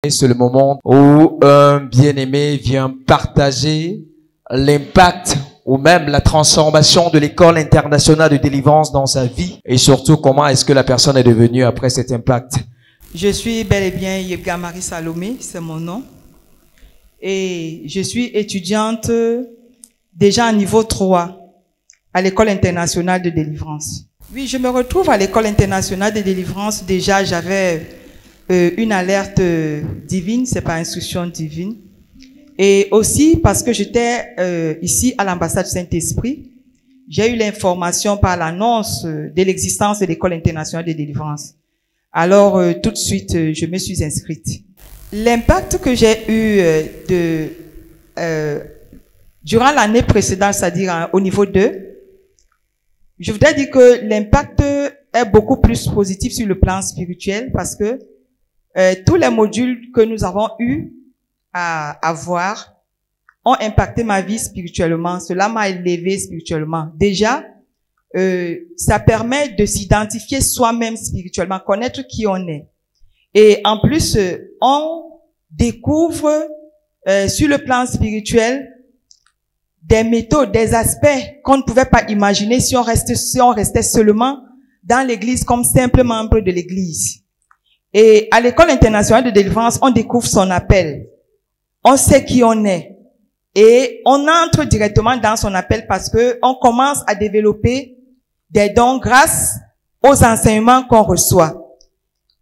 C'est le moment où un bien-aimé vient partager l'impact ou même la transformation de l'école internationale de délivrance dans sa vie et surtout comment est-ce que la personne est devenue après cet impact. Je suis bel et bien Yebga Marie Salomé, c'est mon nom. Et je suis étudiante déjà à niveau 3 à l'école internationale de délivrance. Oui, je me retrouve à l'école internationale de délivrance. Déjà, j'avais une alerte divine, c'est pas instruction divine. Et aussi parce que j'étais ici à l'ambassade du Saint-Esprit, j'ai eu l'information par l'annonce de l'existence de l'école internationale de délivrance. Alors, tout de suite, je me suis inscrite. L'impact que j'ai eu durant l'année précédente, c'est-à-dire au niveau 2, je voudrais dire que l'impact est beaucoup plus positif sur le plan spirituel parce que tous les modules que nous avons eu à avoir ont impacté ma vie spirituellement. Cela m'a élevé spirituellement. Déjà, ça permet de s'identifier soi-même spirituellement, connaître qui on est. Et en plus, on découvre sur le plan spirituel des méthodes, des aspects qu'on ne pouvait pas imaginer si on restait seulement dans l'église comme simple membre de l'église. Et à l'école internationale de délivrance, on découvre son appel. On sait qui on est. Et on entre directement dans son appel parce que on commence à développer des dons grâce aux enseignements qu'on reçoit.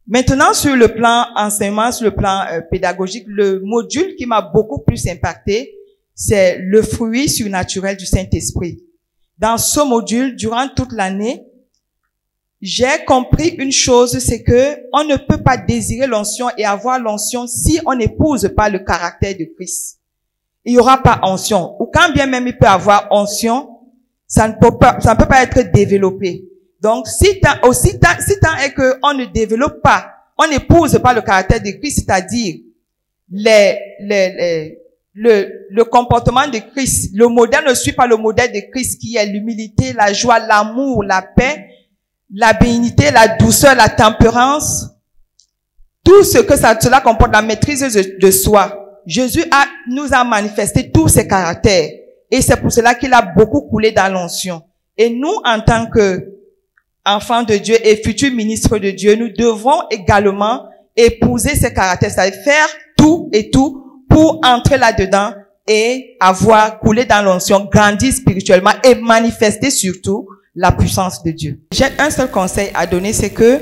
Maintenant, sur le plan enseignement, sur le plan pédagogique, le module qui m'a beaucoup plus impacté, c'est le fruit surnaturel du Saint-Esprit. Dans ce module, durant toute l'année, j'ai compris une chose, c'est que on ne peut pas désirer l'onction et avoir l'onction si on n'épouse pas le caractère de Christ. Il n'y aura pas onction. Ou quand bien même il peut avoir onction, ça ne peut pas être développé. Donc, si tant est que on ne développe pas, on n'épouse pas le caractère de Christ, c'est-à-dire le comportement de Christ, le modèle ne suit pas le modèle de Christ qui est l'humilité, la joie, l'amour, la paix, la bénignité, la douceur, la tempérance, tout ce que cela comporte, la maîtrise de soi. Jésus nous a manifesté tous ces caractères et c'est pour cela qu'il a beaucoup coulé dans l'onction. Et nous, en tant que enfants de Dieu et futurs ministres de Dieu, nous devons également épouser ces caractères, c'est-à-dire faire tout et tout pour entrer là-dedans et avoir coulé dans l'onction, grandir spirituellement et manifester surtout la puissance de Dieu. J'ai un seul conseil à donner, c'est que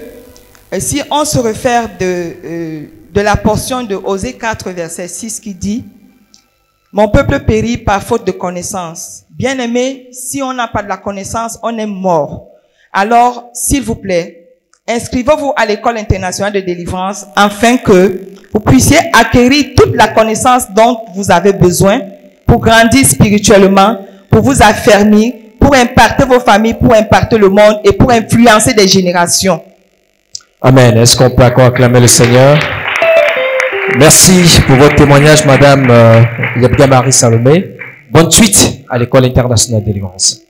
si on se réfère de la portion de Osée 4, verset 6 qui dit « Mon peuple périt par faute de connaissance. » Bien-aimé, si on n'a pas de la connaissance, on est mort. Alors, s'il vous plaît, inscrivez-vous à l'école internationale de délivrance afin que vous puissiez acquérir toute la connaissance dont vous avez besoin pour grandir spirituellement, pour vous affermir, pour impacter vos familles, pour impacter le monde et pour influencer des générations. Amen. Est-ce qu'on peut encore acclamer le Seigneur? Merci pour votre témoignage, Madame Yebga Marie Salomé. Bonne suite à l'école internationale de délivrance.